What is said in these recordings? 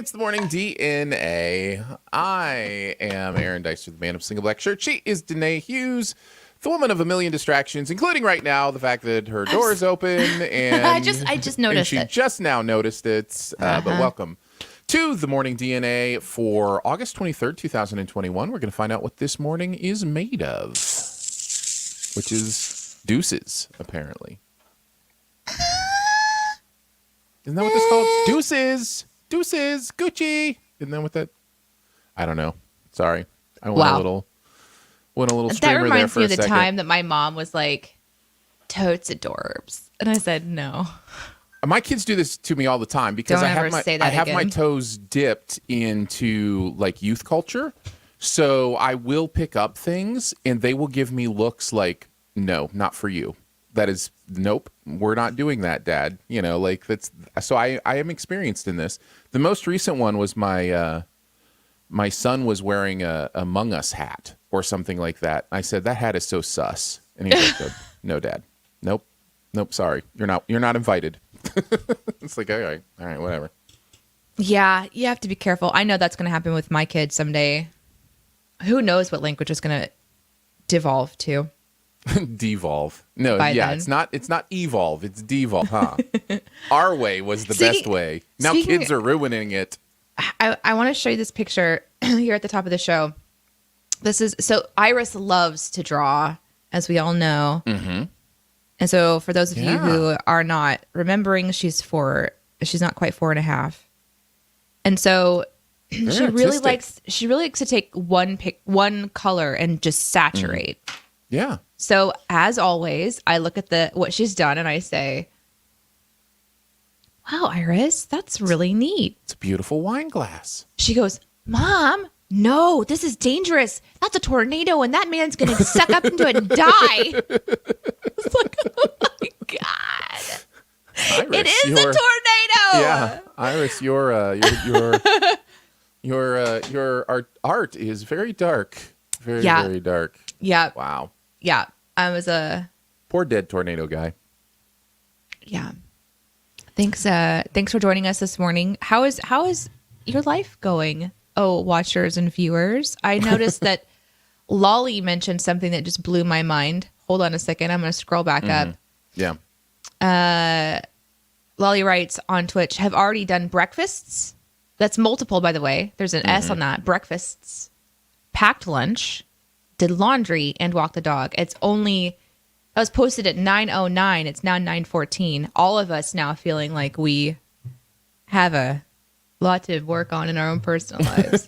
It's the morning DNA. I am Aaron Dyster, the man of single black shirt. She is Danae Hughes, the woman of a million distractions, including right now the fact that her door is open and I just noticed and she just now noticed it. But welcome to the morning DNA for August 23rd, 2021. We're going to find out what this morning is made of, which is deuces, apparently. Isn't that what this is called? Deuces, Gucci. Isn't that what that? I don't know. Sorry, I went a little streamer there for a second. That reminds me of the time that my mom was like, "Totes adorbs," and I said no. My kids do this to me all the time because I have my toes dipped into like youth culture, so I will pick up things and they will give me looks like, "No, not for you." That is, nope, we're not doing that, Dad. You know, like that's, so I am experienced in this. The most recent one was my son was wearing a Among Us hat or something like that. I said, that hat is so sus. And he's like, no, Dad, nope, sorry. You're not invited. It's like, all right, whatever. Yeah, you have to be careful. I know that's going to happen with my kids someday. Who knows what language is going to devolve to. Devolve. No, By yeah, then. it's not evolve, it's devolve, huh? Our way was the best way. Now kids are ruining it. I want to show you this picture here at the top of the show. So Iris loves to draw, as we all know. Mm-hmm. And so for those of you who are not remembering, she's not quite 4.5. And so she really likes to take one color and just saturate. Yeah. So as always, I look at what she's done and I say, "Wow, Iris, that's really neat. It's a beautiful wine glass." She goes, "Mom, no, this is dangerous. That's a tornado and that man's going to suck up into it and die." It's like, oh my God. Iris, it is a tornado. Yeah. Iris, your art is very dark. Very, very dark. Yeah. Wow. Yeah. I was poor dead tornado guy. Yeah. Thanks for joining us this morning. How is your life going? Oh, watchers and viewers. I noticed that Lolly mentioned something that just blew my mind. Hold on a second. I'm going to scroll back up. Yeah. Lolly writes on Twitch, have already done breakfasts. That's multiple, by the way. There's an S on that. Breakfasts. Packed lunch. Did laundry and walked the dog. That was posted at 9:09. It's now 9:14. All of us now feeling like we have a lot to work on in our own personal lives.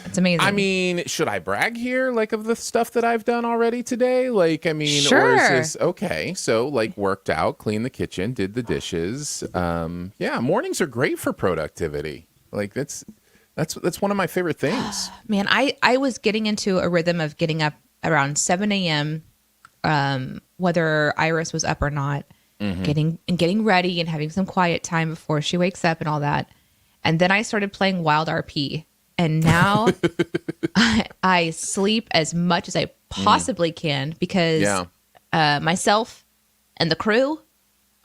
It's amazing. I mean, should I brag here, like, of the stuff that I've done already today? Like, I mean, sure. Or is this okay? So, like, worked out, cleaned the kitchen, did the dishes. Yeah, mornings are great for productivity. Like, that's one of my favorite things. Man, I was getting into a rhythm of getting up around 7 a.m., whether Iris was up or not, getting ready and having some quiet time before she wakes up and all that. And then I started playing Wild RP. And now I sleep as much as I possibly can because myself and the crew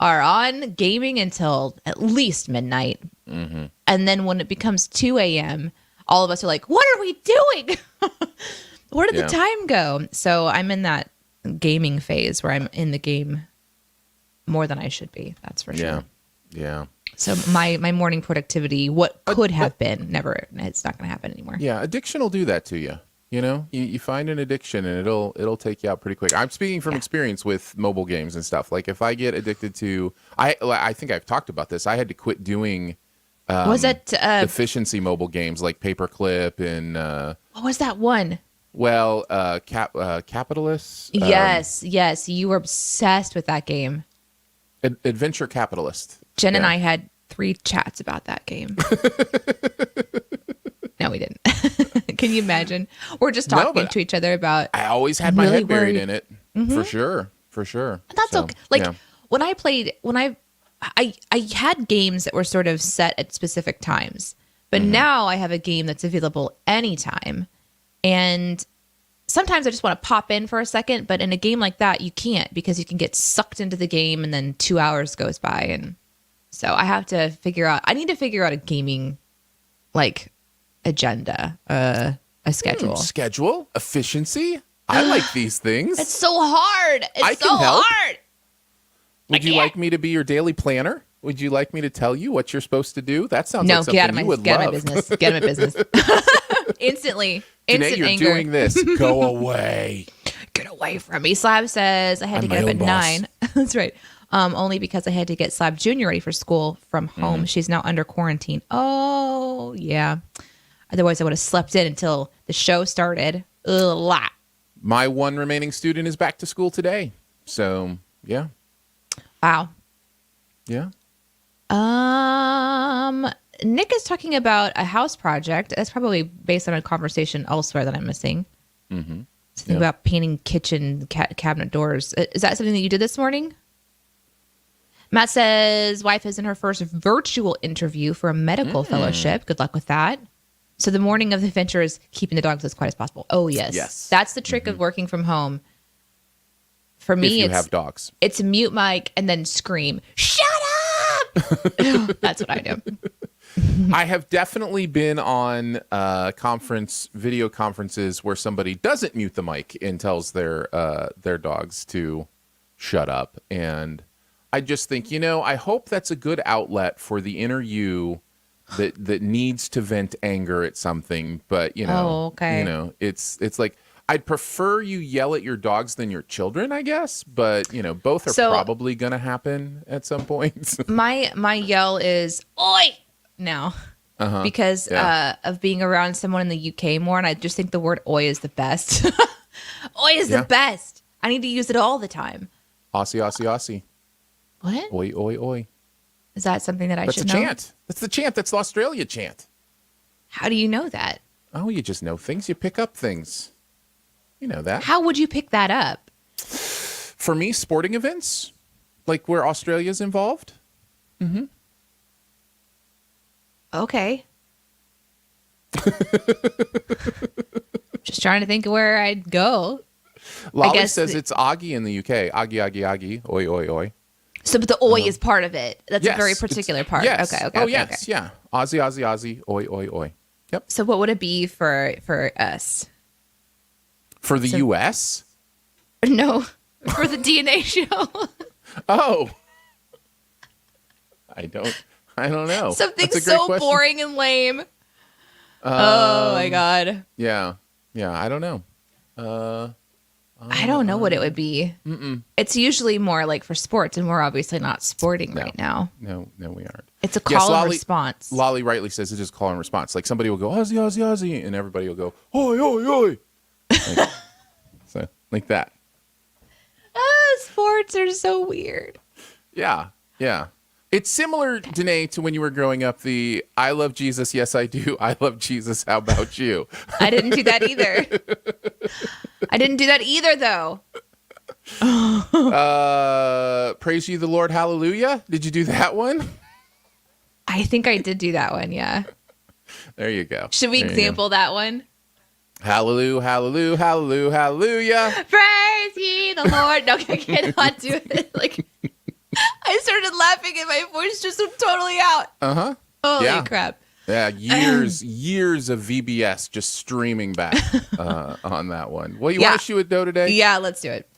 are on gaming until at least midnight. Mm-hmm. And then when it becomes 2 a.m., all of us are like, what are we doing? Where did the time go? So I'm in that gaming phase where I'm in the game more than I should be. That's for sure. Yeah. So my morning productivity, what could have been, it's not going to happen anymore. Yeah, addiction will do that to you. You know, you find an addiction and it'll take you out pretty quick. I'm speaking from experience with mobile games and stuff. Like if I get addicted to, I think I've talked about this. I had to quit doing was it efficiency mobile games like Paperclip and what was that one? Well, Capitalist. Yes, you were obsessed with that game. Adventure Capitalist. Jen and I had 3 chats about that game. No, we didn't. Can you imagine? We're just talking to each other about. I always had my head buried in it. For sure. That's okay. Like when I played, I had games that were sort of set at specific times, but now I have a game that's available anytime, and sometimes I just want to pop in for a second. But in a game like that, you can't because you can get sucked into the game, and then 2 hours goes by, and So I have to I need to figure out a gaming like agenda, a schedule. Schedule? Efficiency? I like these things. It's so hard. I can help. Would you like me to be your daily planner? Would you like me to tell you what you're supposed to do? That sounds like something you would love. Get out of my business. Get out of my business. Instantly. Instant you're anger. Doing this. Go away. Get away from me. Slab says I had to get up at 9. That's right. Only because I had to get Slab Jr. ready for school from home. Mm-hmm. She's now under quarantine. Oh, yeah. Otherwise, I would have slept in until the show started. Ugh. My one remaining student is back to school today. So, yeah. Wow. Yeah. Nick is talking about a house project. That's probably based on a conversation elsewhere that I'm missing. Mm-hmm. Something about painting kitchen cabinet doors. Is that something that you did this morning? Matt says wife is in her first virtual interview for a medical fellowship. Good luck with that. So the morning of the adventure is keeping the dogs as quiet as possible. Oh, yes. Yes. That's the trick of working from home. For me, if you have dogs. It's mute mic and then scream, shut up! That's what I do. I have definitely been on video conferences where somebody doesn't mute the mic and tells their dogs to shut up. And I just think, I hope that's a good outlet for the inner you that needs to vent anger at something. But, it's like, I'd prefer you yell at your dogs than your children, I guess. But, both are probably going to happen at some point. My yell is, oi! Now, because of being around someone in the UK more, and I just think the word oi is the best. Oi is the best. I need to use it all the time. Aussie, Aussie, Aussie. What? Oi, oi, oi. Is that something that I should know? That's the chant. That's the chant. That's the Australia chant. How do you know that? Oh, you just know things. You pick up things. You know that. How would you pick that up? For me, sporting events, like where Australia's involved. Mm-hmm. Okay. Just trying to think of where I'd go. Lolly says it's Augie in the UK. Augie, Augie, Augie. Oi, oi, oi. So, but the oi is part of it. That's a very particular part. Yes. Okay. Oh, yes. Okay. Yeah. Aussie, Aussie, Aussie. Oi, oi, oi. Yep. So what would it be for us? For the U.S.? No. For the DNA show. Oh. I don't know. Something so question. Boring and lame. Oh my God. Yeah. I don't know. I don't know what it would be. It's usually more like for sports, and we're obviously not sporting right now. No, we aren't. It's a call and response. Lolly rightly says it is call and response. Like somebody will go, Aussie, Aussie, Aussie, and everybody will go, oi, oi, oi. Like that. Sports are so weird. Yeah. It's similar, Danae, to when you were growing up, the I love Jesus, yes I do. I love Jesus, how about you? I didn't do that either. I didn't do that either, though. Praise you the Lord, hallelujah. Did you do that one? I think I did do that one, yeah. There you go. Should we example that one? Hallelujah, hallelujah, hallelujah, hallelujah. Praise ye the Lord. No, I cannot do it. Like, I started laughing and my voice just went totally out. Uh-huh. Holy crap. Yeah, years of VBS just streaming back on that one. Well, you want to shoot it, though, today? Yeah, let's do it.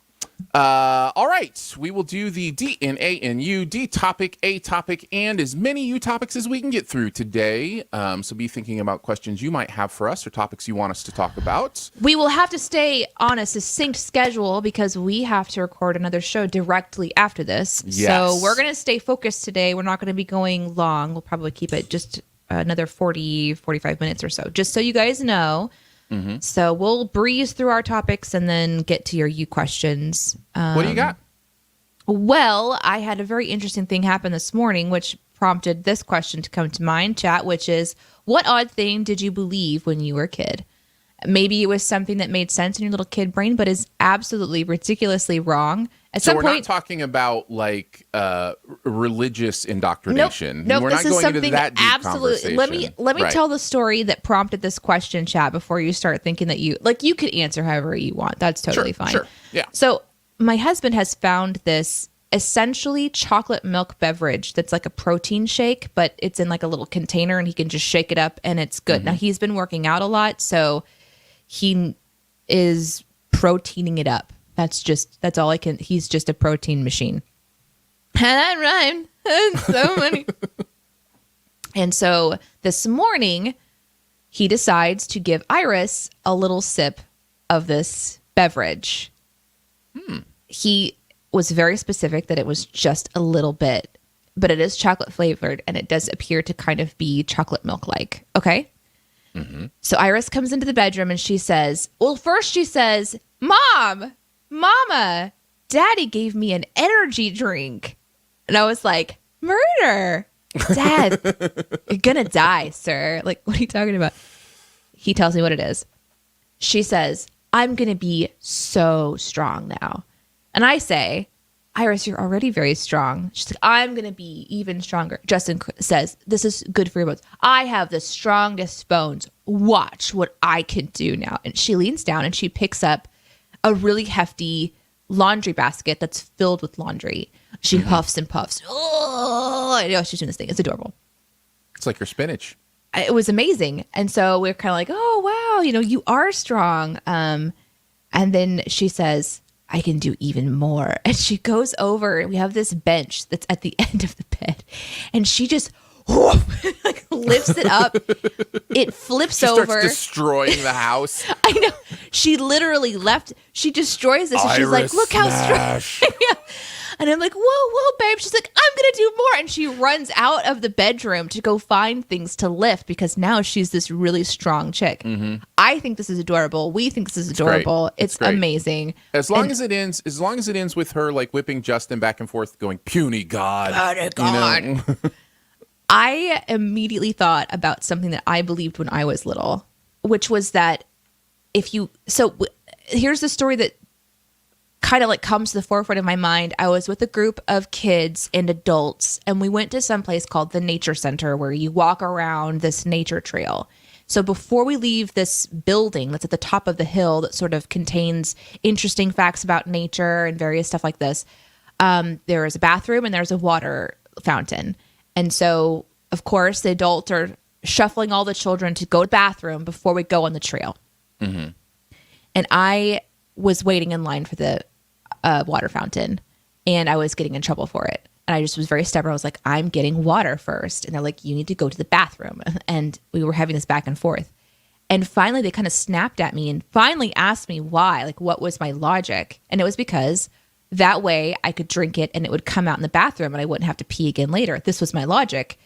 All right. We will do the DNA and U, D topic, A topic, and as many U topics as we can get through today. So be thinking about questions you might have for us or topics you want us to talk about. We will have to stay on a succinct schedule because we have to record another show directly after this. Yes. So we're going to stay focused today. We're not going to be going long. We'll probably keep it just another 40, 45 minutes or so, just so you guys know. Mm-hmm. So we'll breeze through our topics and then get to your you questions. What do you got? Well, I had a very interesting thing happen this morning, which prompted this question to come to mind, chat, which is, what odd thing did you believe when you were a kid? Maybe it was something that made sense in your little kid brain, but is absolutely ridiculously wrong. At so some we're point, not talking about like religious indoctrination. Nope, we're not going into that deep conversation. Let me tell the story that prompted this question, chat, before you start thinking that you could answer however you want. That's totally fine. Sure. Yeah. So my husband has found this essentially chocolate milk beverage that's like a protein shake, but it's in like a little container and he can just shake it up and it's good. Now he's been working out a lot, so he is proteining it up. That's all I can. He's just a protein machine. And that rhymed. That's so funny. And so this morning, he decides to give Iris a little sip of this beverage. He was very specific that it was just a little bit, but it is chocolate flavored and it does appear to kind of be chocolate milk like. Okay. So Iris comes into the bedroom and she says, first she says, Mama, Daddy gave me an energy drink. And I was like, murder. Dad, you're gonna die, sir. Like, what are you talking about? He tells me what it is. She says, I'm gonna be so strong now. And I say, Iris, you're already very strong. She's like, I'm gonna be even stronger. Justin says, this is good for your bones. I have the strongest bones. Watch what I can do now. And she leans down and she picks up a really hefty laundry basket that's filled with laundry. She huffs and puffs. Oh, I know she's doing this thing. It's adorable. It's like her spinach. It was amazing. And so we're kind of like, oh, wow, you are strong. And then she says, I can do even more. And she goes over and we have this bench that's at the end of the bed. And she just like lifts it up. It flips over. She starts destroying the house. I know. She literally she destroys this. And she's like, look how strong. Yeah. And I'm like, whoa, babe. She's like, I'm going to do more. And she runs out of the bedroom to go find things to lift because now she's this really strong chick. I think this is adorable. We think this is adorable. It's amazing. As long as it ends with her like whipping Justin back and forth going, puny God. I immediately thought about something that I believed when I was little, which was that here's the story that kind of like comes to the forefront of my mind. I was with a group of kids and adults, and we went to some place called the Nature Center where you walk around this nature trail. So before we leave this building that's at the top of the hill that sort of contains interesting facts about nature and various stuff like this, there is a bathroom and there's a water fountain. And so, of course, the adults are shuffling all the children to go to the bathroom before we go on the trail. And I was waiting in line for the water fountain, and I was getting in trouble for it. And I just was very stubborn. I was like, I'm getting water first. And they're like, you need to go to the bathroom. And we were having this back and forth. And finally, they kind of snapped at me and finally asked me why, like, what was my logic? And it was because that way I could drink it and it would come out in the bathroom and I wouldn't have to pee again later. This was my logic.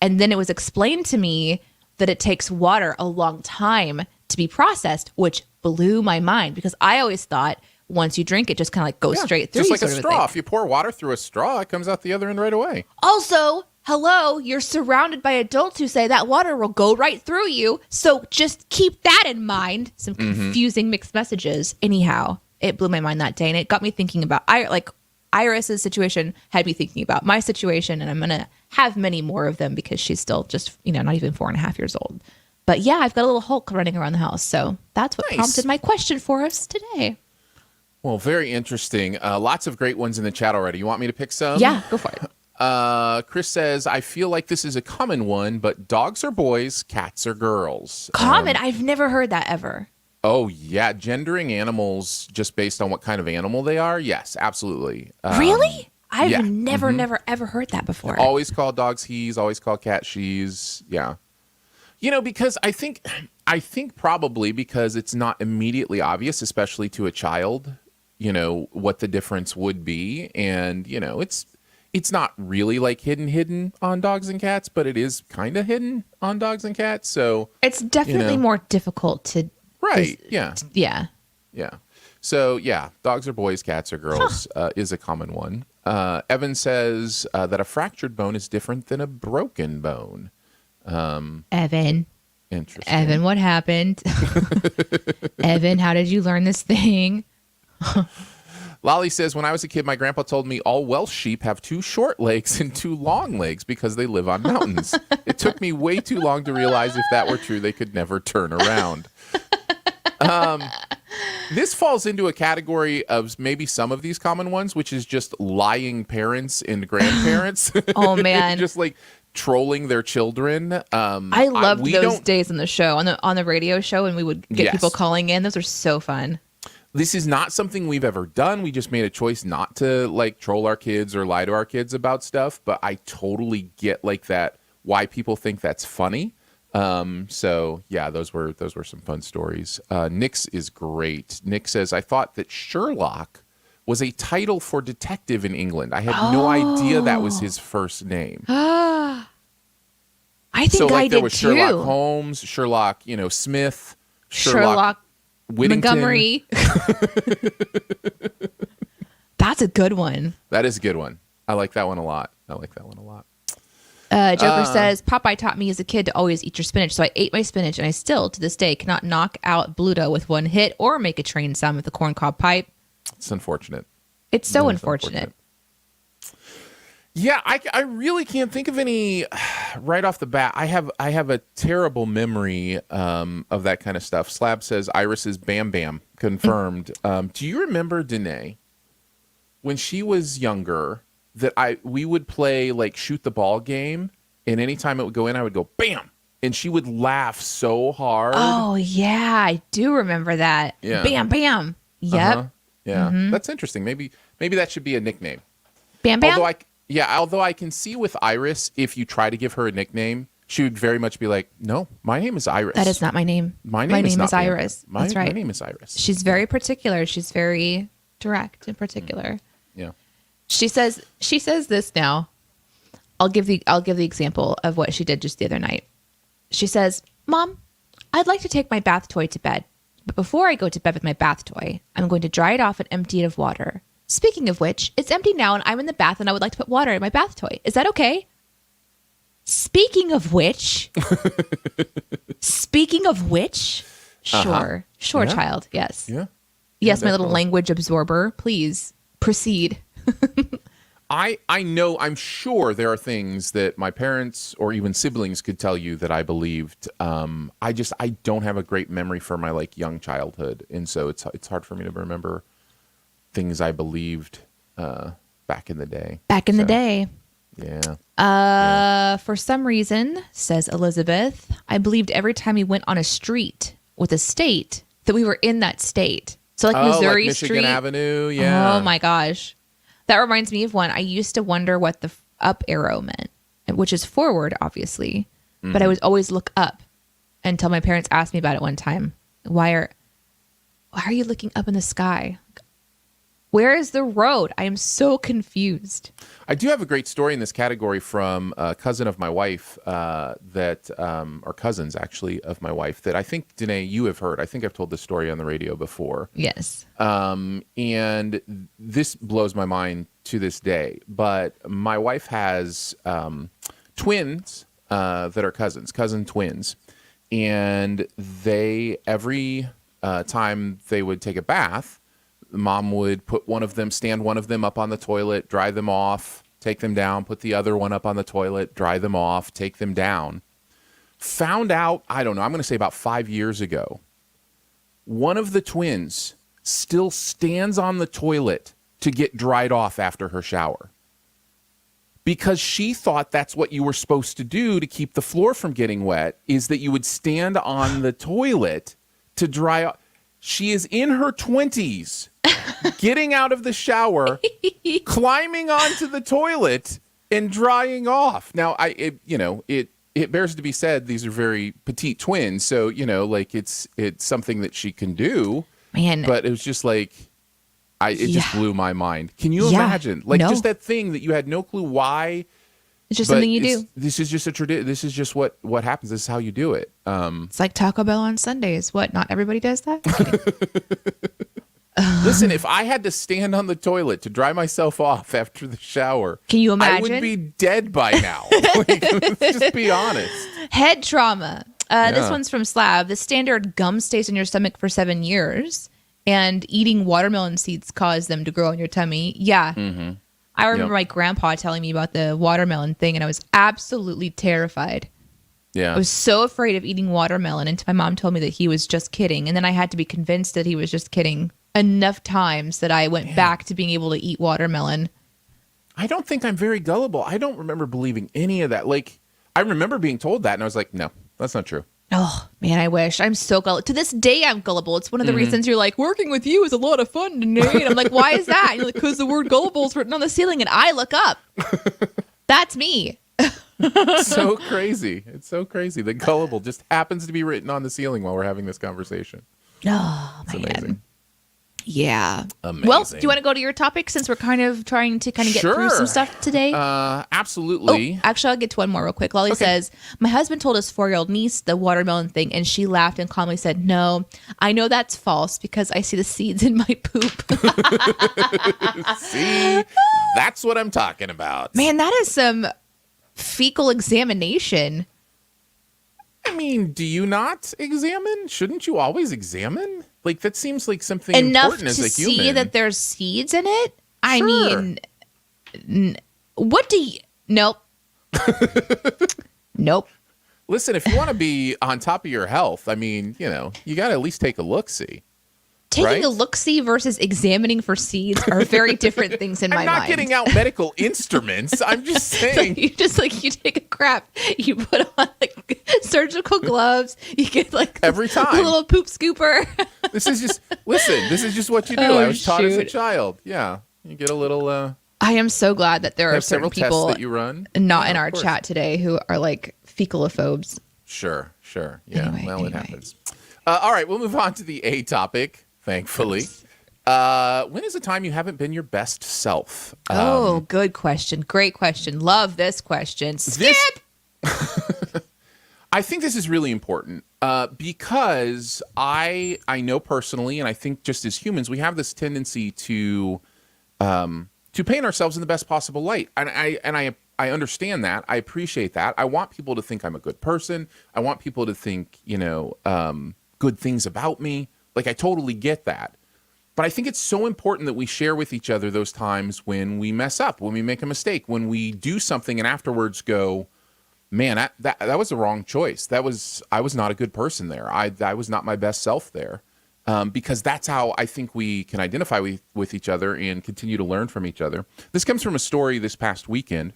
And then it was explained to me that it takes water a long time to be processed, which blew my mind because I always thought once you drink it, just kind of like goes straight through. Just like a straw. If you pour water through a straw, it comes out the other end right away. Also, hello, you're surrounded by adults who say that water will go right through you. So just keep that in mind. Some confusing mixed messages. Anyhow, it blew my mind that day. And it got me thinking about Iris's situation, had me thinking about my situation. And I'm going to have many more of them because she's still just, not even 4.5 years old. But yeah, I've got a little Hulk running around the house. So that's what prompted my question for us today. Well, very interesting. Lots of great ones in the chat already. You want me to pick some? Yeah, go for it. Chris says, I feel like this is a common one, but dogs are boys, cats are girls. Common? I've never heard that ever. Oh, yeah. Gendering animals just based on what kind of animal they are? Yes, absolutely. Really? I've never, ever heard that before. Always call dogs he's, always call cat she's. Yeah. Because I think probably because it's not immediately obvious, especially to a child, what the difference would be. And, it's not really like hidden on dogs and cats, but it is kind of hidden on dogs and cats. So it's definitely more difficult to. Right. Yeah. Yeah. Yeah. So yeah, dogs are boys, cats are girls is a common one. Evan says that a fractured bone is different than a broken bone. Evan. Interesting. Evan, what happened? Evan, how did you learn this thing? Lolly says, when I was a kid, my grandpa told me all Welsh sheep have 2 short legs and 2 long legs because they live on mountains. It took me way too long to realize if that were true, they could never turn around. This falls into a category of maybe some of these common ones, which is just lying parents and grandparents. Oh man, just like trolling their children. I loved those days on the show, on the radio show, and we would get people calling in. Those are so fun. This is not something we've ever done. We just made a choice not to like troll our kids or lie to our kids about stuff. But I totally get like that, why people think that's funny. So yeah, those were some fun stories. Nick's is great. Nick says, I thought that Sherlock was a title for detective in England. I had no idea that was his first name. I think so, like, I did there was too. Sherlock Holmes, Sherlock, Smith, Sherlock Whittington. Montgomery. That's a good one. That is a good one. I like that one a lot. Joker says, Popeye taught me as a kid to always eat your spinach. So I ate my spinach, and I still, to this day, cannot knock out Bluto with one hit or make a train sound with the corncob pipe. It's unfortunate. It's so unfortunate. Yeah, I really can't think of any right off the bat. I have a terrible memory of that kind of stuff. Slab says Iris is Bam Bam. Confirmed. Do you remember Danae when she was younger that we would play like shoot the ball game, and anytime it would go in, I would go bam, and she would laugh so hard. Oh yeah, I do remember that. Yeah. Bam Bam. Yep. Uh-huh. Yeah, that's interesting. Maybe that should be a nickname. Bam Bam. Although I can see with Iris, if you try to give her a nickname, she would very much be like, "No, my name is Iris. That is not my name. My name is Iris. That's right. My name is Iris." She's very particular. She's very direct and particular. Yeah. She says this now. I'll give the example of what she did just the other night. She says, "Mom, I'd like to take my bath toy to bed, but before I go to bed with my bath toy, I'm going to dry it off and empty it of water. Speaking of which, it's empty now and I'm in the bath and I would like to put water in my bath toy. Is that okay?" Speaking of which, sure, yeah. Child, yes. Yeah. Yes, my little language absorber, please proceed. I know, I'm sure there are things that my parents or even siblings could tell you that I believed. I don't have a great memory for my like young childhood, and so it's hard for me to remember things I believed back in the day. Yeah. For some reason, says Elizabeth, I believed every time we went on a street with a state that we were in that state. So like Missouri like Michigan Street. Avenue, yeah. Oh my gosh. That reminds me of one. I used to wonder what the up arrow meant, which is forward, obviously. Mm-hmm. But I would always look up until my parents asked me about it one time. Why are you looking up in the sky? Where is the road? I am so confused. I do have a great story in this category from a cousin of my wife or cousins actually of my wife that I think, Danae, you have heard. I think I've told this story on the radio before. Yes. And this blows my mind to this day. But my wife has twins that are cousin twins. And they, every time they would take a bath, Mom would stand one of them up on the toilet, dry them off, take them down, put the other one up on the toilet, dry them off, take them down. Found out, I don't know, I'm going to say about 5 years ago, one of the twins still stands on the toilet to get dried off after her shower. Because she thought that's what you were supposed to do to keep the floor from getting wet, is that you would stand on the toilet to dry off. She is in her 20s, getting out of the shower, climbing onto the toilet, and drying off. Now, it bears to be said these are very petite twins, so it's something that she can do. Man, but it was just like, it just blew my mind. Can you imagine, just that thing that you had no clue why? It's just something you do. This is just a tradition. This is just what happens. This is how you do it. It's like Taco Bell on Sundays. What? Not everybody does that? Listen, if I had to stand on the toilet to dry myself off after the shower, can you imagine? I would be dead by now. Let's just be honest. Head trauma. This one's from Slab. The standard gum stays in your stomach for 7 years, and eating watermelon seeds cause them to grow in your tummy. Yeah. Mm-hmm. I remember my grandpa telling me about the watermelon thing, and I was absolutely terrified. Yeah. I was so afraid of eating watermelon until my mom told me that he was just kidding. And then I had to be convinced that he was just kidding enough times that I went back to being able to eat watermelon. I don't think I'm very gullible. I don't remember believing any of that. Like, I remember being told that, and I was like, no, that's not true. Oh, man, I wish. I'm so gullible. To this day, I'm gullible. It's one of the reasons you're like, working with you is a lot of fun, Nate. And I'm like, why is that? And you're like, because the word gullible is written on the ceiling, and I look up. That's me. So crazy. It's so crazy that gullible just happens to be written on the ceiling while we're having this conversation. Oh, it's man. Amazing. Yeah. Amazing. Well, do you want to go to your topic since we're kind of trying to get through some stuff today? Absolutely. Oh, actually, I'll get to one more real quick. Lolly says, my husband told his 4-year-old niece the watermelon thing, and she laughed and calmly said, no, I know that's false because I see the seeds in my poop. See, that's what I'm talking about. Man, that is some fecal examination. I mean, do you not examine? Shouldn't you always examine? Like, that seems like something enough important as to a human. see that there's seeds in it? I Sure. mean, what do you... Nope. Nope. Listen, if you want to be on top of your health, I mean, you got to at least take a look-see. Taking a look-see versus examining for seeds are very different things in my mind. I'm not getting out medical instruments. I'm just saying. So you take a crap, you put on surgical gloves, you get every time a little poop scooper. This is just what you do. I was taught as a child. Yeah. You get a little I am so glad that there are certain several people tests that you run. Not in our chat today who are like fecalophobes. Sure. Yeah. Anyway. It happens. All right, we'll move on to the A topic. Thankfully. When is a time you haven't been your best self? Good question. Great question. Love this question. Skip! I think this is really important because I know personally, and I think just as humans, we have this tendency to paint ourselves in the best possible light. And I understand that. I appreciate that. I want people to think I'm a good person. I want people to think, good things about me. Like, I totally get that. But I think it's so important that we share with each other those times when we mess up, when we make a mistake, when we do something and afterwards go, man, that was the wrong choice. I was not a good person there. I was not my best self there. Because that's how I think we can identify with each other and continue to learn from each other. This comes from a story this past weekend.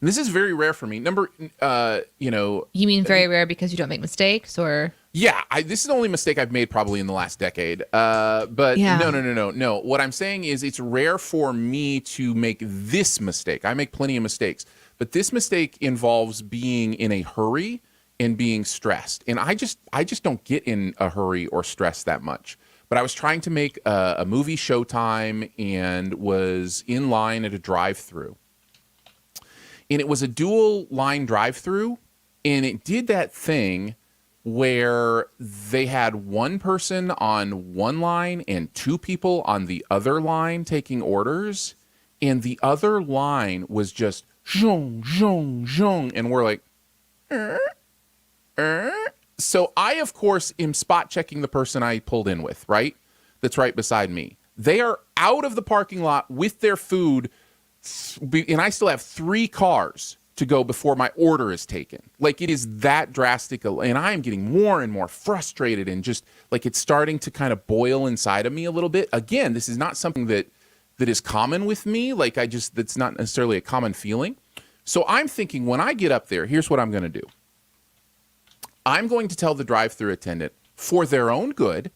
And this is very rare for me. You mean very rare because you don't make mistakes, or? Yeah, this is the only mistake I've made probably in the last decade. But yeah. No. What I'm saying is it's rare for me to make this mistake. I make plenty of mistakes. But this mistake involves being in a hurry and being stressed. And I just don't get in a hurry or stress that much. But I was trying to make a movie showtime and was in line at a drive-thru. And it was a dual line drive-thru, and it did that thing where they had one person on one line and two people on the other line taking orders, and the other line was just zhong, zhong, zhong, and we're like, So I, of course, am spot checking the person I pulled in with, right? That's right beside me. They are out of the parking lot with their food, and I still have 3 cars to go before my order is taken. Like, it is that drastic, and I am getting more and more frustrated, and just like it's starting to kind of boil inside of me a little bit. Again, this is not something that is common with me. Like, that's not necessarily a common feeling. So I'm thinking, when I get up there, here's what I'm going to do. I'm going to tell the drive-thru attendant, for their own good,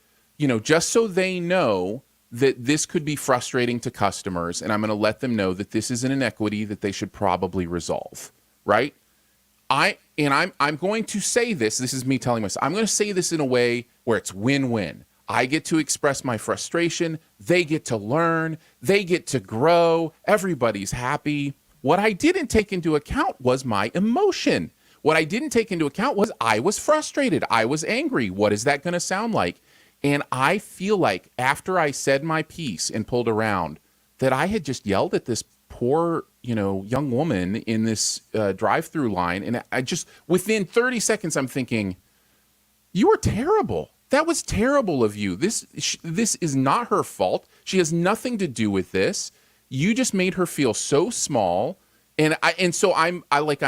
just so they know that this could be frustrating to customers, and I'm going to let them know that this is an inequity that they should probably resolve, right? I'm going to say this is me telling myself, I'm going to say this in a way where it's win-win. I get to express my frustration, they get to learn, they get to grow, everybody's happy. What I didn't take into account was my emotion. What I didn't take into account was I was frustrated, I was angry. What is that going to sound like? And I feel like after I said my piece and pulled around, that I had just yelled at this poor, young woman in this drive-through line. And I just, within 30 seconds, I'm thinking, you were terrible. That was terrible of you. This is not her fault. She has nothing to do with this. You just made her feel so small. So I'm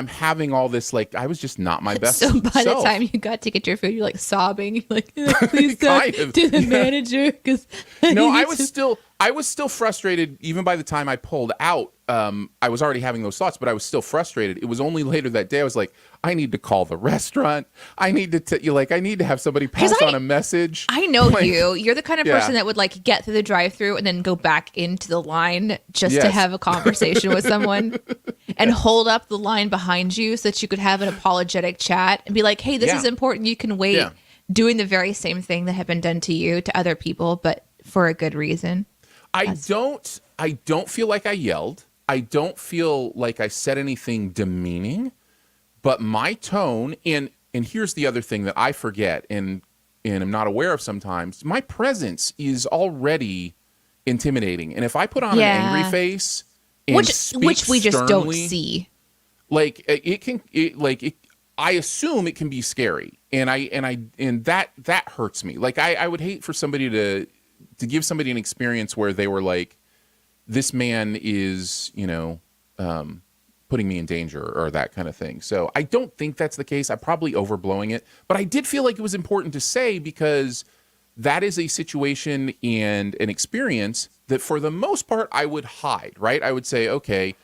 having all this, like, I was just not my best So by self. the time you got to get your food, you're like sobbing. You're like, please talk to the manager. Cause no, I was still frustrated even by the time I pulled out. I was already having those thoughts, but I was still frustrated. It was only later that day I was like, I need to call the restaurant. I need to I need to have somebody pass on a message. I know you. You're the kind of person that would like get through the drive-thru and then go back into the line just to have a conversation with someone and hold up the line behind you so that you could have an apologetic chat and be like, hey, this is important. You can wait, doing the very same thing that had been done to you to other people, but for a good reason. I don't feel like I yelled. I don't feel like I said anything demeaning, but my tone, and here's the other thing that I forget and I'm not aware of sometimes, my presence is already intimidating. And if I put on an angry face and which we just don't see. Like I assume it can be scary. And that hurts me. Like I would hate for somebody to give somebody an experience where they were like, this man is, putting me in danger or that kind of thing. So I don't think that's the case. I'm probably overblowing it, but I did feel like it was important to say because that is a situation and an experience that for the most part I would hide, right? I would say, okay,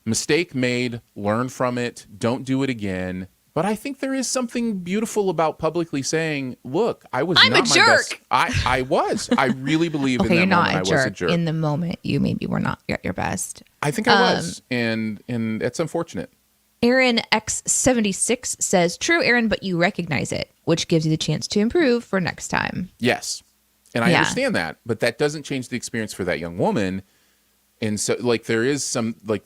mistake made, learn from it, don't do it again. But I think there is something beautiful about publicly saying, look, I'm not my best. I was. I really believe in that moment I was a jerk. In the moment, you maybe were not at your best. I think I was. And it's unfortunate. Aaron X76 says, true, Aaron, but you recognize it, which gives you the chance to improve for next time. Yes. And I understand that, but that doesn't change the experience for that young woman. And so, like, there is some, like,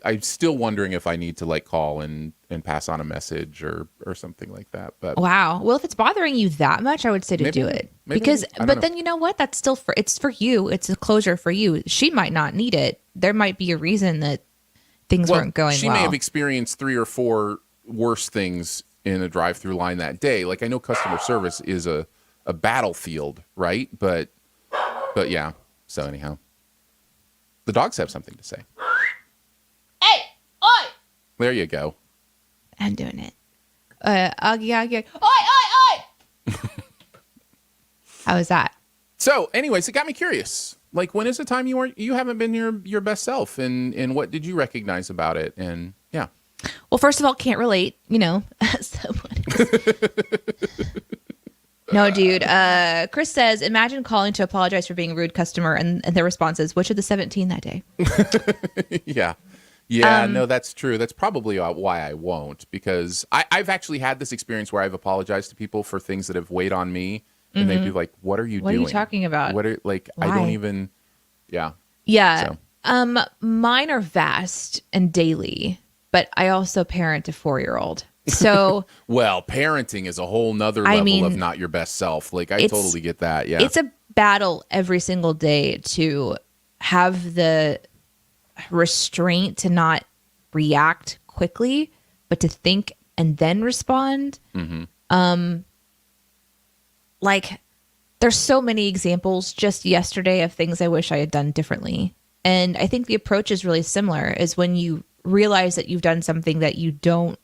I'm still wondering if I need to, like, call and pass on a message or something like that. But wow. Well, if it's bothering you that much, I would say to do it. But then you know what? That's still it's for you. It's a closure for you. She might not need it. There might be a reason that things weren't going well. She may have experienced 3 or 4 worse things in a drive-through line that day. Like, I know customer service is a battlefield, right? But yeah. So anyhow. The dogs have something to say. Hey, oi! There you go. I'm doing it. Oi, oi! How was that? So, anyways, it got me curious. Like, when is the time you haven't been your best self, and what did you recognize about it? And yeah. Well, first of all, can't relate. No, dude. Chris says, imagine calling to apologize for being a rude customer and their response is, which of the 17 that day? Yeah. No, that's true. That's probably why I won't, because I've actually had this experience where I've apologized to people for things that have weighed on me. And they'd be like, what are you doing? What are you talking about? Why? I don't even, yeah. Yeah. So. Mine are vast and daily, but I also parent a 4-year-old. So well, parenting is a whole nother level of not your best self. Like, I totally get that. Yeah. It's a battle every single day to have the restraint to not react quickly, but to think and then respond. Mm-hmm. Like, there's so many examples just yesterday of things I wish I had done differently. And I think the approach is really similar, is when you realize that you've done something that you don't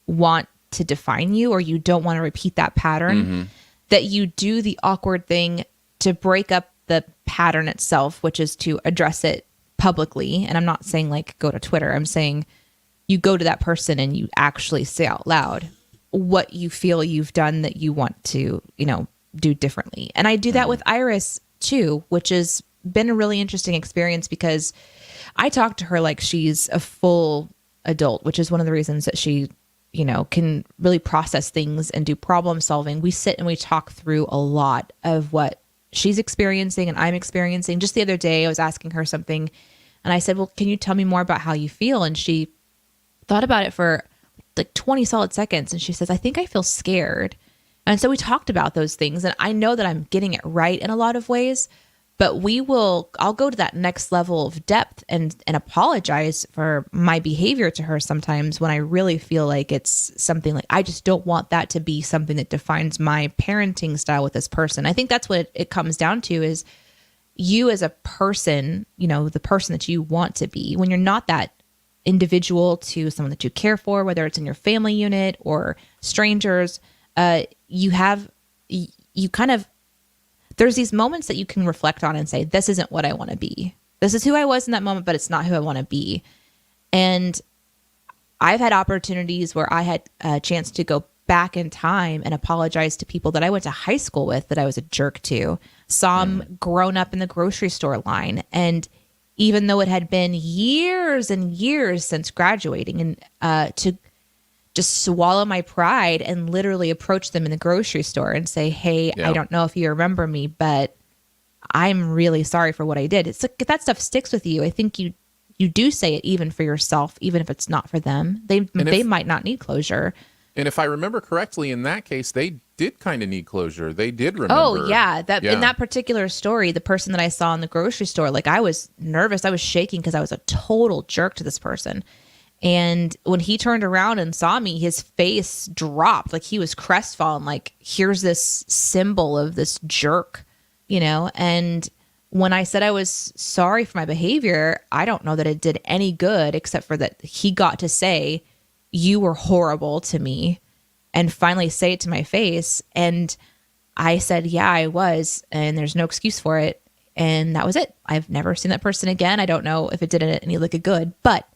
want to define you, or you don't want to repeat that pattern, that you do the awkward thing to break up the pattern itself, which is to address it publicly. And I'm not saying like go to Twitter. I'm saying you go to that person and you actually say out loud what you feel you've done that you want to, do differently. And I do that with Iris too, which has been a really interesting experience because I talk to her like she's a full adult, which is one of the reasons that she can really process things and do problem solving. We sit and we talk through a lot of what she's experiencing and I'm experiencing. Just the other day, I was asking her something and I said, well, can you tell me more about how you feel? And she thought about it for like 20 solid seconds. And she says, I think I feel scared. And so we talked about those things. And I know that I'm getting it right in a lot of ways, but I'll go to that next level of depth and apologize for my behavior to her sometimes when I really feel like it's something like, I just don't want that to be something that defines my parenting style with this person. I think that's what it comes down to, is you as a person, the person that you want to be, when you're not that individual to someone that you care for, whether it's in your family unit or strangers, you kind of, there's these moments that you can reflect on and say, this isn't what I want to be. This is who I was in that moment, but it's not who I want to be. And I've had opportunities where I had a chance to go back in time and apologize to people that I went to high school with that I was a jerk to, saw them grown up in the grocery store line. And even though it had been years and years since graduating, and to just swallow my pride and literally approach them in the grocery store and say, hey, I don't know if you remember me, but I'm really sorry for what I did. It's like, if that stuff sticks with you, I think you do say it even for yourself, even if it's not for them. They might not need closure. And if I remember correctly, in that case, they did kind of need closure. They did remember. Oh, yeah. In that particular story, the person that I saw in the grocery store, like, I was nervous. I was shaking because I was a total jerk to this person. And when he turned around and saw me, his face dropped. Like, he was crestfallen. Like, here's this symbol of this jerk, And when I said I was sorry for my behavior, I don't know that it did any good, except for that he got to say, you were horrible to me, and finally say it to my face. And I said, yeah, I was, and there's no excuse for it. And that was it. I've never seen that person again. I don't know if it did any lick of good, but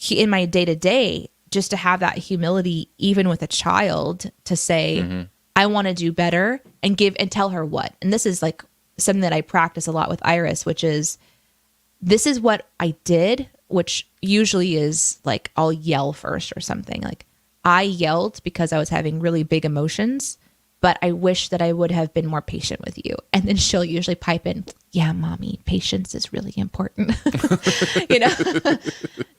in my day-to-day, just to have that humility, even with a child, to say, I want to do better, and tell her what. And this is like something that I practice a lot with Iris, which is, this is what I did, which usually is like, I'll yell first or something. Like, I yelled because I was having really big emotions, but I wish that I would have been more patient with you. And then she'll usually pipe in, yeah, mommy, patience is really important.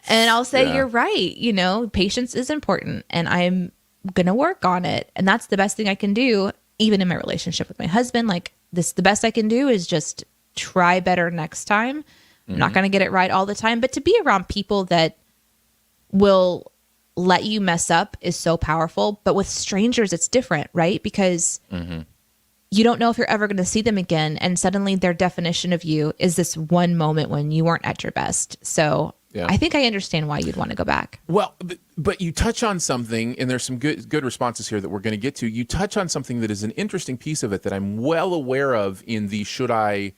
And I'll say, you're right. Patience is important, and I'm going to work on it. And that's the best thing I can do, even in my relationship with my husband. Like, the best I can do is just try better next time. I'm not going to get it right all the time, but to be around people that will let you mess up is so powerful. But with strangers, it's different, right? Because you don't know if you're ever going to see them again. And suddenly their definition of you is this one moment when you weren't at your best. So I think I understand why you'd want to go back. Well, but you touch on something, and there's some good responses here that we're going to get to. You touch on something that is an interesting piece of it that I'm well aware of in the should I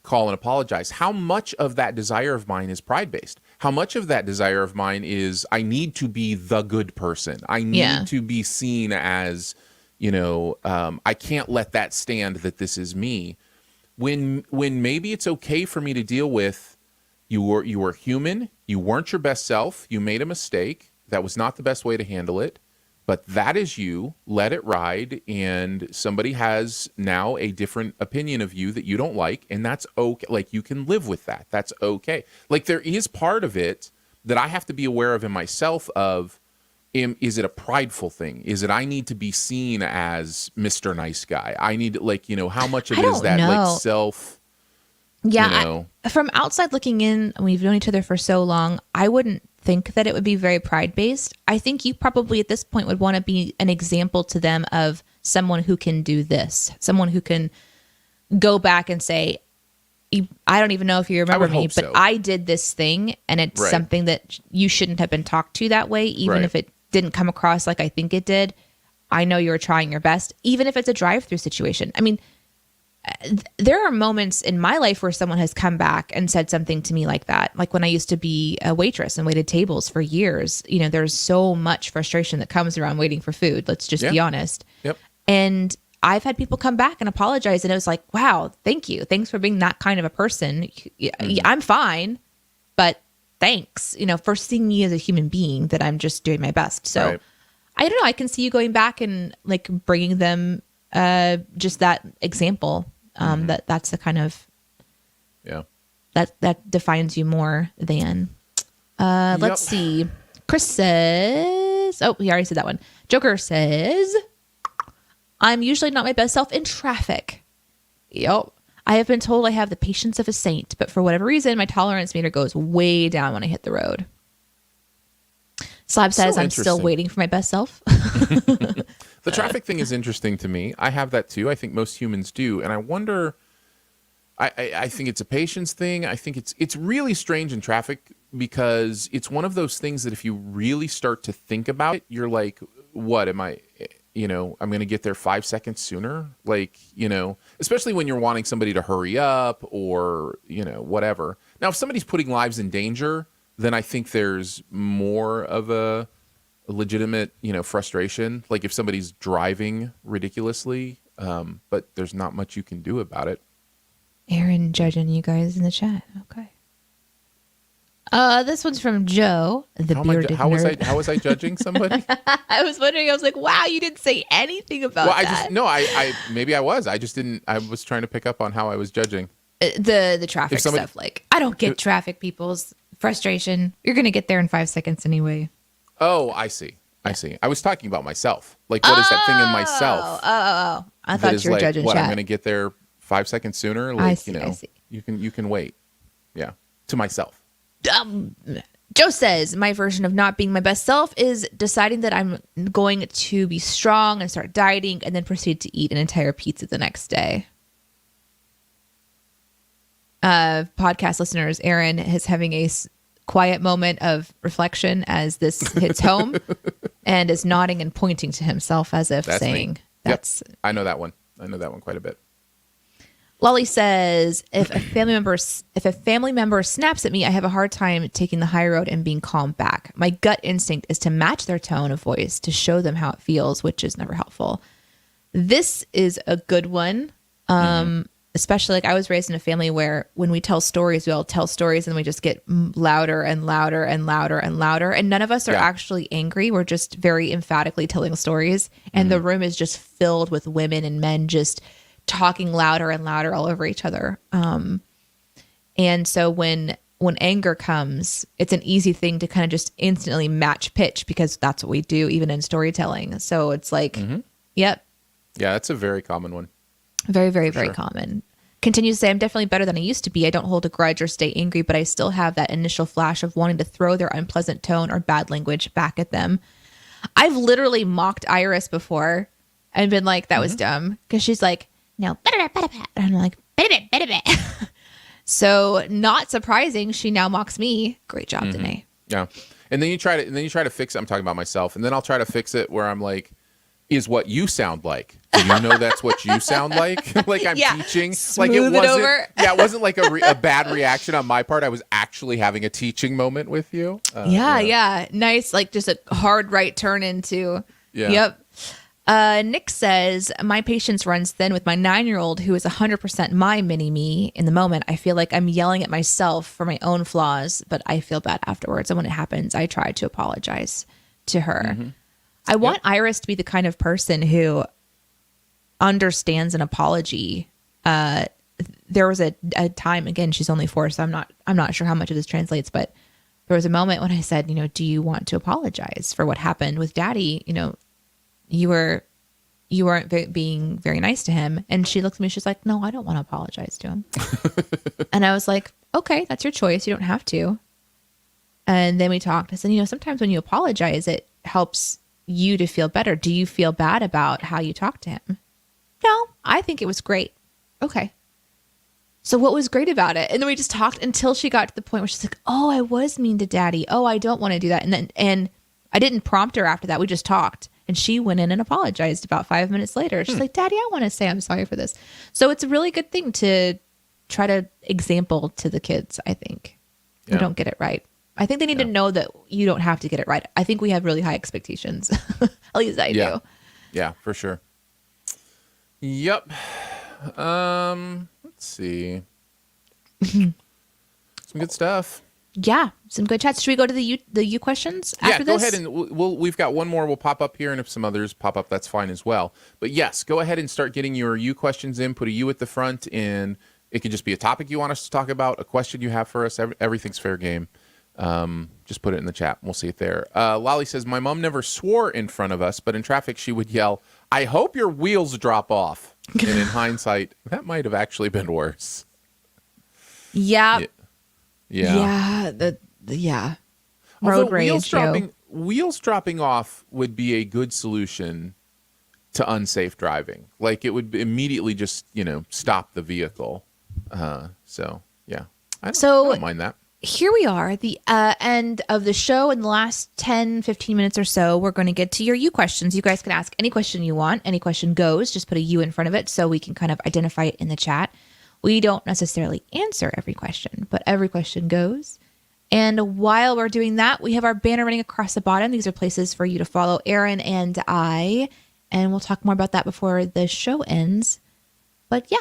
call and apologize. How much of that desire of mine is pride-based? How much of that desire of mine is, I need to be the good person. I need to be seen as, I can't let that stand that this is me. When maybe it's okay for me to deal with, you were human, you weren't your best self, you made a mistake, that was not the best way to handle it, but that is you, let it ride, and somebody has now a different opinion of you that you don't like, and that's okay. Like, you can live with that. That's okay. Like, there is part of it that I have to be aware of in myself of, is it a prideful thing? Is it I need to be seen as Mr. Nice Guy? I need, how much of it is that, like, self... Yeah, from outside looking in, we've known each other for so long, I wouldn't think that it would be very pride-based. I think you probably at this point would want to be an example to them of someone who can do this, someone who can go back and say, I don't even know if you remember me, but I did this thing, and it's something that you shouldn't have been talked to that way, even if it didn't come across like I think it did. I know you were trying your best, even if it's a drive-through situation. I mean, there are moments in my life where someone has come back and said something to me like that. Like when I used to be a waitress and waited tables for years, there's so much frustration that comes around waiting for food. Let's just be honest. Yep. And I've had people come back and apologize. And it was like, wow, thank you. Thanks for being that kind of a person. I'm fine, but thanks, for seeing me as a human being, that I'm just doing my best. So I don't know. I can see you going back and like bringing them just that example. That's the kind of that defines you more than let's see. Chris says, he already said that one. Joker says, I'm usually not my best self in traffic. Yep. I have been told I have the patience of a saint, but for whatever reason, my tolerance meter goes way down when I hit the road. Slab says, I'm still waiting for my best self. The traffic thing is interesting to me. I have that too. I think most humans do. And I wonder, I think it's a patience thing. I think it's really strange in traffic because it's one of those things that if you really start to think about it, you're like, what am I, I'm going to get there 5 seconds sooner. Like, especially when you're wanting somebody to hurry up or, whatever. Now, if somebody's putting lives in danger, then I think there's more of a legitimate, frustration. Like if somebody's driving ridiculously, but there's not much you can do about it. Aaron judging you guys in the chat. Okay. This one's from Joe, the bearded nerd. How was I judging somebody? I was wondering. I was like, wow, you didn't say anything about that. I maybe I was. I just didn't. I was trying to pick up on how I was judging. The traffic stuff. Like, I don't get traffic people's frustration. You're going to get there in 5 seconds anyway. Oh, I see. I see. I was talking about myself. Like, what is that thing in myself? Oh. I thought you were judging what, chat. I'm going to get there 5 seconds sooner? Like, I see. You can wait. Yeah. To myself. Joe says, my version of not being my best self is deciding that I'm going to be strong and start dieting and then proceed to eat an entire pizza the next day. Podcast listeners, Aaron is having a quiet moment of reflection as this hits home and is nodding and pointing to himself as if that's saying, me. that's... Yep. I know that one quite a bit. Lolly says, if a family member snaps at me, I have a hard time taking the high road and being calm back. My gut instinct is to match their tone of voice to show them how it feels, which is never helpful. This is a good one. Especially like I was raised in a family where when we tell stories, we all tell stories and we just get louder and louder and louder and louder. And none of us are actually angry. We're just very emphatically telling stories. And the room is just filled with women and men just talking louder and louder all over each other. And so when anger comes, it's an easy thing to kind of just instantly match pitch because that's what we do even in storytelling. So it's like, yep. Yeah, that's a very common one. Very, very, very common. Continues to say, I'm definitely better than I used to be. I don't hold a grudge or stay angry, but I still have that initial flash of wanting to throw their unpleasant tone or bad language back at them. I've literally mocked Iris before and been like, that was dumb. Because she's like, no, and I'm like, so not surprising, she now mocks me. Great job, Danae. Yeah. And then you try to fix it. I'm talking about myself. And then I'll try to fix it where I'm like, is what you sound like. Do you know that's what you sound like? Like I'm teaching. Smooth like it wasn't. Over. It wasn't like a bad reaction on my part. I was actually having a teaching moment with you. Yeah. Nice. Like just a hard right turn into. Yeah. Yep. Nick says, my patience runs thin with my 9-year-old who is 100% my mini-me. In the moment, I feel like I'm yelling at myself for my own flaws, but I feel bad afterwards. And when it happens, I try to apologize to her. I want Iris to be the kind of person who understands an apology. There was a time, again, she's only 4, so I'm not sure how much of this translates, but there was a moment when I said, do you want to apologize for what happened with Daddy? You weren't being very nice to him. And she looked at me, she's like, no, I don't want to apologize to him. And I was like, okay, that's your choice. You don't have to. And then we talked. I said, sometimes when you apologize, it helps you to feel better. Do you feel bad about how you talked to him? No, I think it was great. Okay. So what was great about it? And then we just talked until she got to the point where she's like, oh, I was mean to Daddy. Oh, I don't want to do that. And I didn't prompt her after that. We just talked and she went in and apologized about 5 minutes later. She's like, Daddy, I want to say I'm sorry for this. So it's a really good thing to try to example to the kids, I think. Who don't get it right. I think they need to know that you don't have to get it right. I think we have really high expectations. At least I do. Yeah, for sure. Yep. Let's see. Some good stuff. Yeah, some good chats. Should we go to the you questions after this? Yeah, go ahead and we've got one more. We'll pop up here, and if some others pop up, that's fine as well. But yes, go ahead and start getting your you questions in. Put a you at the front, and it could just be a topic you want us to talk about, a question you have for us. Everything's fair game. Just put it in the chat. We'll see it there. Lolly says, my mom never swore in front of us, but in traffic she would yell, I hope your wheels drop off. And in hindsight, that might have actually been worse. Yeah. Yeah. Yeah. Road rage. Wheels dropping off would be a good solution to unsafe driving. Like it would immediately just, stop the vehicle. So yeah, I don't mind that. Here we are, the end of the show. In the last 10, 15 minutes or so, we're going to get to your you questions. You guys can ask any question you want. Any question goes. Just put a you in front of it so we can kind of identify it in the chat. We don't necessarily answer every question, but every question goes. And while we're doing that, we have our banner running across the bottom. These are places for you to follow Aaron and I. And we'll talk more about that before the show ends. But yeah.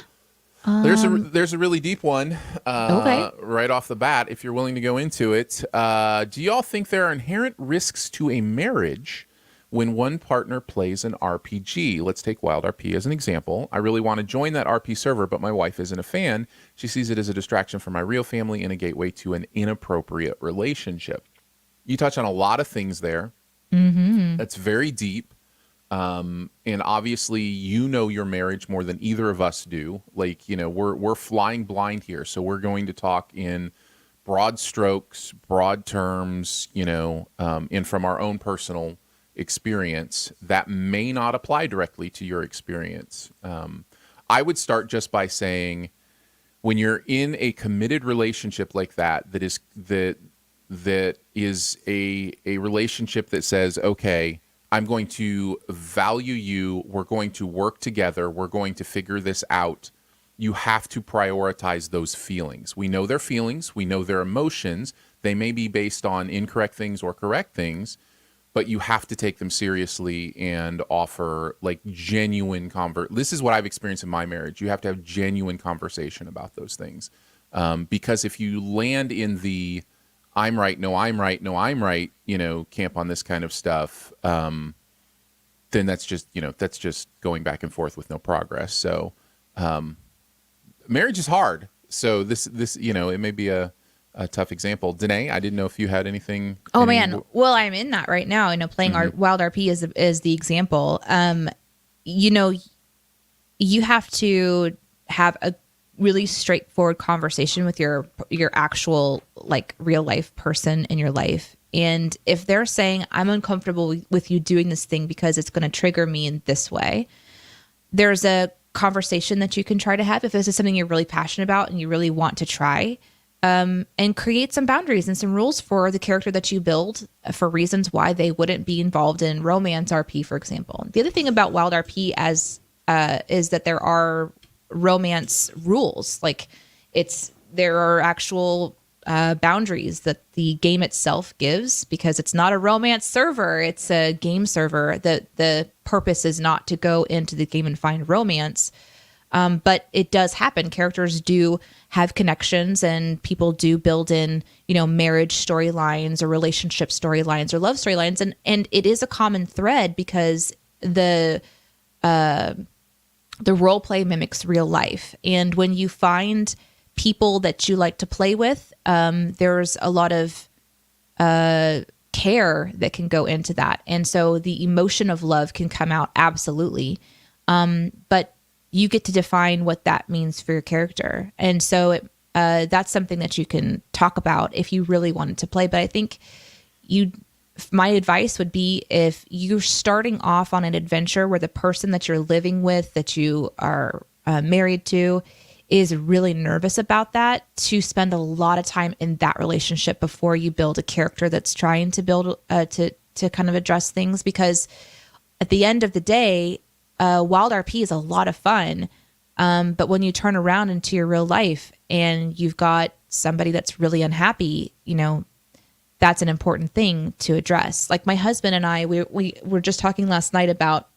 There's a really deep one okay. right off the bat, if you're willing to go into it. Do y'all think there are inherent risks to a marriage when one partner plays an RPG? Let's take Wild RP as an example. I really want to join that RP server, but my wife isn't a fan. She sees it as a distraction from my real family and a gateway to an inappropriate relationship. You touch on a lot of things there. Mm-hmm. That's very deep. And obviously you know your marriage more than either of us do. Like, you know, we're flying blind here. So we're going to talk in broad strokes, broad terms, you know, and from our own personal experience that may not apply directly to your experience. I would start just by saying, when you're in a committed relationship like that is a relationship that says, okay, I'm going to value you. We're going to work together. We're going to figure this out. You have to prioritize those feelings. We know their feelings. We know their emotions. They may be based on incorrect things or correct things, but you have to take them seriously and offer like genuine This is what I've experienced in my marriage. You have to have genuine conversation about those things. Because if you land in the I'm right, no, I'm right, no, I'm right, you know, camp on this kind of stuff, then that's just going back and forth with no progress. So marriage is hard. So this, you know, it may be a tough example. Danae, I didn't know if you had anything. Oh, man. Well, I'm in that right now. You know, playing our Wild RP is the example. You know, you have to have a really straightforward conversation with your actual like real life person in your life. And if they're saying, I'm uncomfortable with you doing this thing because it's going to trigger me in this way, there's a conversation that you can try to have if this is something you're really passionate about and you really want to try, and create some boundaries and some rules for the character that you build for reasons why they wouldn't be involved in romance RP, for example. The other thing about Wild RP is that there are romance rules. Like there are actual boundaries that the game itself gives, because it's not a romance server, it's a game server. The purpose is not to go into the game and find romance, but it does happen. Characters do have connections, and people do build in, you know, marriage storylines or relationship storylines or love storylines, and it is a common thread because the role play mimics real life. And when you find people that you like to play with, there's a lot of care that can go into that. And so the emotion of love can come out, absolutely. But you get to define what that means for your character. And so that's something that you can talk about if you really wanted to play. But I think my advice would be, if you're starting off on an adventure where the person that you're living with, that you are married to, is really nervous about that, to spend a lot of time in that relationship before you build a character that's trying to build to kind of address things. Because at the end of the day, Wild RP is a lot of fun. But when you turn around into your real life and you've got somebody that's really unhappy, you know, that's an important thing to address. Like my husband and I, we were just talking last night about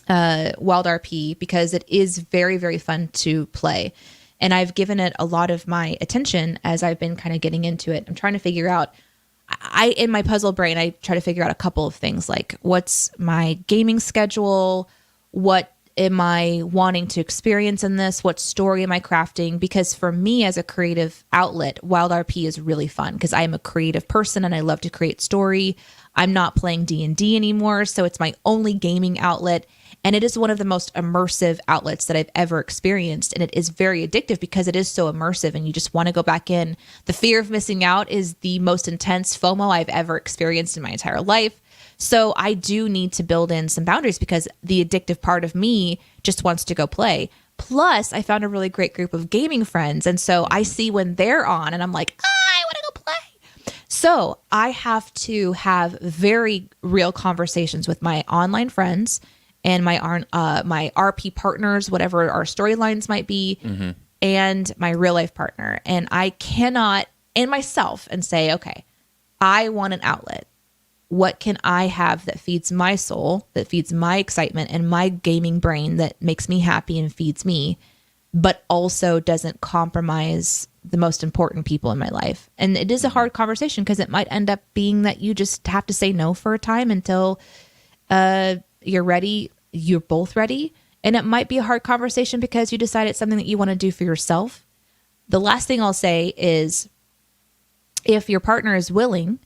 Wild RP, because it is very, very fun to play. And I've given it a lot of my attention as I've been kind of getting into it. I'm trying to figure out, in my puzzle brain, I try to figure out a couple of things, like what's my gaming schedule? What am I wanting to experience in this? What story am I crafting? Because for me as a creative outlet, Wild RP is really fun because I am a creative person and I love to create story. I'm not playing D&D anymore, so it's my only gaming outlet. And it is one of the most immersive outlets that I've ever experienced. And it is very addictive because it is so immersive and you just want to go back in. The fear of missing out is the most intense FOMO I've ever experienced in my entire life. So I do need to build in some boundaries because the addictive part of me just wants to go play. Plus, I found a really great group of gaming friends. And so I see when they're on and I'm like, I want to go play. So I have to have very real conversations with my online friends and my RP partners, whatever our storylines might be, and my real life partner. And I cannot, and myself, and say, okay, I want an outlet. What can I have that feeds my soul, that feeds my excitement and my gaming brain, that makes me happy and feeds me, but also doesn't compromise the most important people in my life? And it is a hard conversation because it might end up being that you just have to say no for a time until you're ready, you're both ready. And it might be a hard conversation because you decide it's something that you want to do for yourself. The last thing I'll say is, if your partner is willing,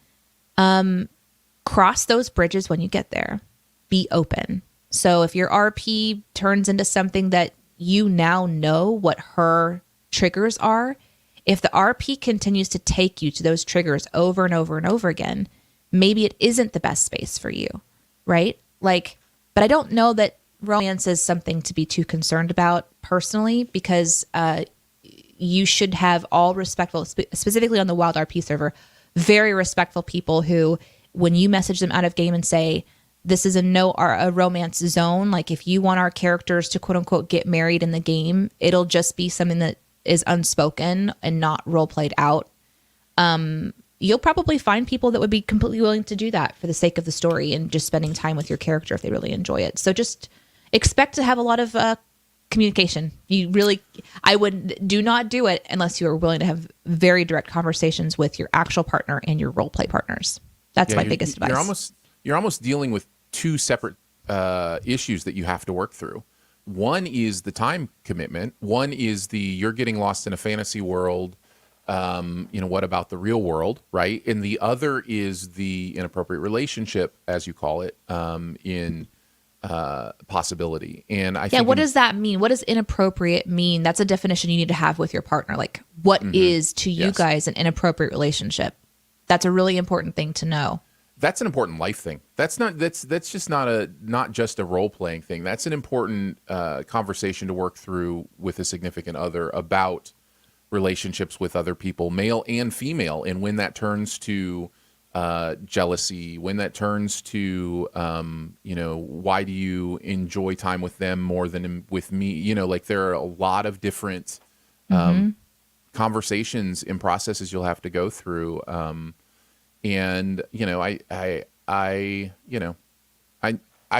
cross those bridges when you get there. Be open. So if your RP turns into something that you now know what her triggers are, if the RP continues to take you to those triggers over and over and over again, maybe it isn't the best space for you, right? Like, but I don't know that romance is something to be too concerned about personally, because you should have all respectful, specifically on the Wild RP server, very respectful people who, when you message them out of game and say, this is a romance zone, like if you want our characters to quote unquote get married in the game, it'll just be something that is unspoken and not role played out. You'll probably find people that would be completely willing to do that for the sake of the story and just spending time with your character if they really enjoy it. So just expect to have a lot of communication. Do not do it unless you are willing to have very direct conversations with your actual partner and your role play partners. That's my biggest advice. You're almost dealing with two separate issues that you have to work through. One is the time commitment. One is you're getting lost in a fantasy world. What about the real world, right? And the other is the inappropriate relationship, as you call it, in possibility. And I think, what does that mean? What does inappropriate mean? That's a definition you need to have with your partner. Like, what is to you guys an inappropriate relationship? That's a really important thing to know. That's an important life thing. That's just not just a role playing thing. That's an important conversation to work through with a significant other about relationships with other people, male and female, and when that turns to jealousy, when that turns to why do you enjoy time with them more than with me? Like there are a lot of different conversations and processes you'll have to go through. I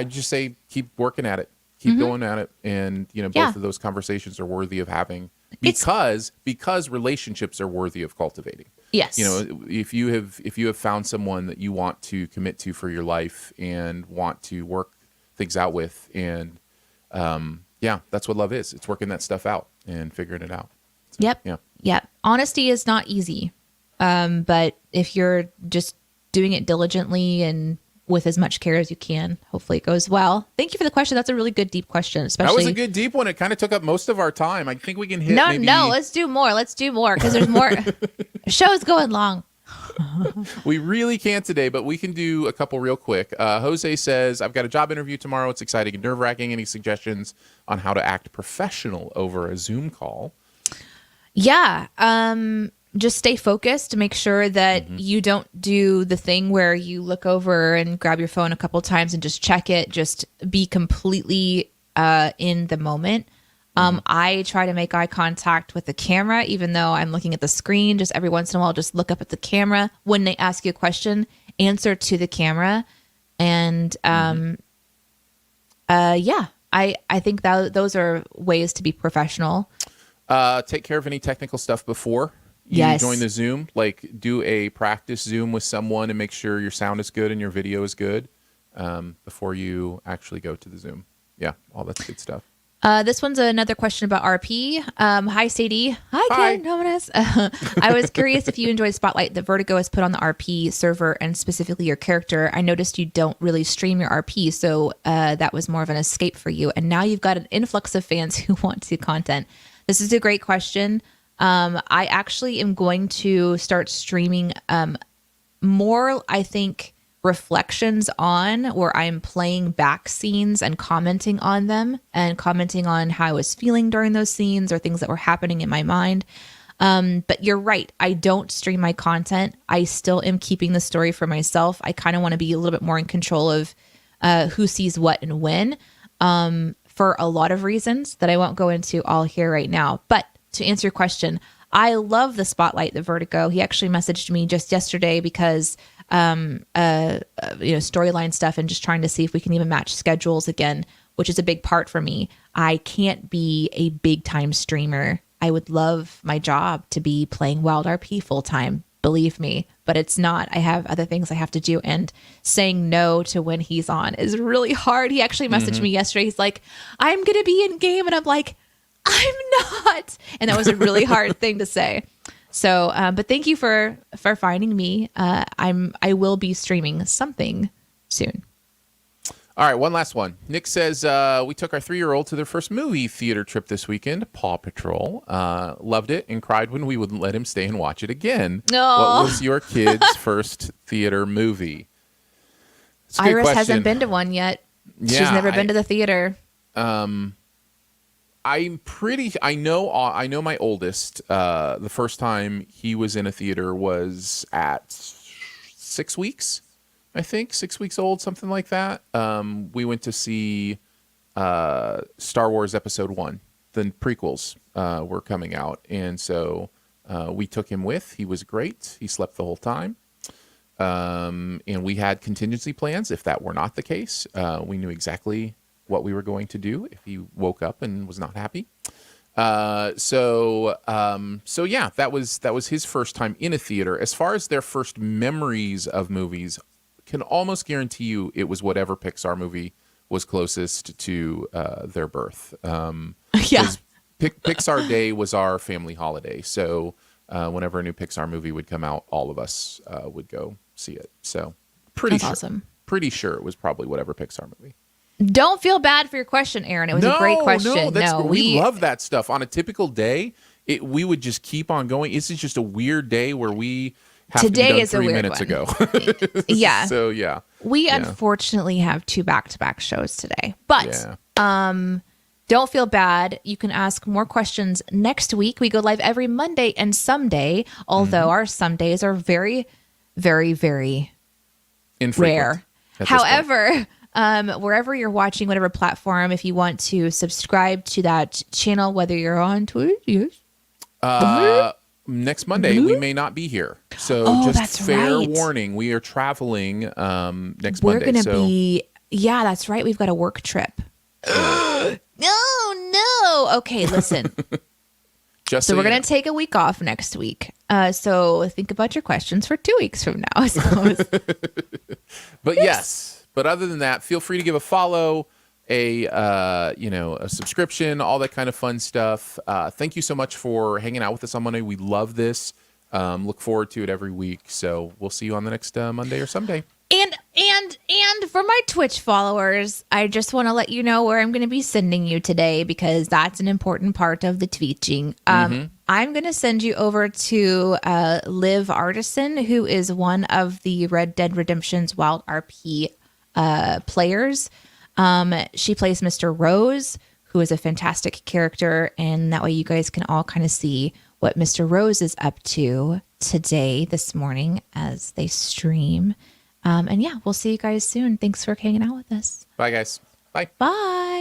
just say keep working at it, keep going at it, and both of those conversations are worthy of having because relationships are worthy of cultivating. Yes, if you have found someone that you want to commit to for your life and want to work things out with, and that's what love is. It's working that stuff out and figuring it out. So, Yep. Honesty is not easy. But if you're just doing it diligently and with as much care as you can, hopefully it goes well. Thank you for the question. That's a really good, deep question. Especially, that was a good, deep one. It kind of took up most of our time. I think we can hit. No, let's do more. Because there's more. Show's going long. We really can't today, but we can do a couple real quick. Jose says, I've got a job interview tomorrow. It's exciting and nerve-wracking. Any suggestions on how to act professional over a Zoom call? Yeah. Just stay focused to make sure that you don't do the thing where you look over and grab your phone a couple times and just check it. Just be completely in the moment. I try to make eye contact with the camera, even though I'm looking at the screen. Just every once in a while, just look up at the camera. When they ask you a question, answer to the camera. And I think that those are ways to be professional. Take care of any technical stuff before you join the Zoom. Like do a practice Zoom with someone and make sure your sound is good and your video is good before you actually go to the Zoom. Yeah, all that's good stuff. This one's another question about RP. Hi, Sadie. Hi, Ken. I was curious if you enjoyed Spotlight that Vertigo has put on the RP server and specifically your character. I noticed you don't really stream your RP, so that was more of an escape for you. And now you've got an influx of fans who want to see content. This is a great question. I actually am going to start streaming more, I think, reflections on where I'm playing back scenes and commenting on them and commenting on how I was feeling during those scenes or things that were happening in my mind. But you're right. I don't stream my content. I still am keeping the story for myself. I kind of want to be a little bit more in control of who sees what and when, for a lot of reasons that I won't go into all here right now. But to answer your question, I love the Spotlight, the Vertigo. He actually messaged me just yesterday because, storyline stuff and just trying to see if we can even match schedules again, which is a big part for me. I can't be a big time streamer. I would love my job to be playing Wild RP full time, believe me, but it's not. I have other things I have to do, and saying no to when he's on is really hard. He actually messaged me yesterday. He's like, I'm going to be in game. And I'm like, I'm not. And that was a really hard thing to say. So, but thank you for finding me. I will be streaming something soon. All right, one last one. Nick says, we took our 3-year-old to their first movie theater trip this weekend, Paw Patrol. Loved it and cried when we wouldn't let him stay and watch it again. No. What was your kid's first theater movie? Iris hasn't been to one yet. Yeah, she's never been to the theater. I know my oldest, the first time he was in a theater was at 6 weeks, I think, 6 weeks old, something like that. We went to see Star Wars Episode 1. The prequels were coming out. And so we took him with. He was great. He slept the whole time. And we had contingency plans if that were not the case. We knew exactly what we were going to do if he woke up and was not happy. So yeah, that was his first time in a theater. As far as their first memories of movies, can almost guarantee you it was whatever Pixar movie was closest to their birth. Yeah. Pixar Day was our family holiday. So whenever a new Pixar movie would come out, all of us would go see it. So That's awesome. Pretty sure it was probably whatever Pixar movie. Don't feel bad for your question, Aaron. It was a great question. We love that stuff. On a typical day, we would just keep on going. This is just a weird day where we have Today to be done is 3 a weird minutes one. ago. Yeah. So yeah. We unfortunately have 2 back-to-back shows today. But don't feel bad. You can ask more questions next week. We go live every Monday and Sunday, although our Sundays are very, very, very rare. However, wherever you're watching, whatever platform, if you want to subscribe to that channel, whether you're on Twitch, next Monday we may not be here, so just fair warning. We are traveling next Monday. We're going to be. Yeah, that's right. We've got a work trip. No. Okay, listen. So we're going to take a week off next week. So think about your questions for 2 weeks from now, I suppose. But yes. But other than that, feel free to give a follow, a subscription, all that kind of fun stuff. Thank you so much for hanging out with us on Monday. We love this. Look forward to it every week. So we'll see you on the next Monday or someday. And for my Twitch followers, I just want to let you know where I'm going to be sending you today, because that's an important part of the tweeting. I'm going to send you over to Liv Artisan, who is one of the Red Dead Redemption's Wild RP players. She plays Mr. Rose, who is a fantastic character, and that way you guys can all kind of see what Mr. Rose is up to this morning as they stream. And yeah, we'll see you guys soon. Thanks for hanging out with us. Bye, guys. Bye. Bye.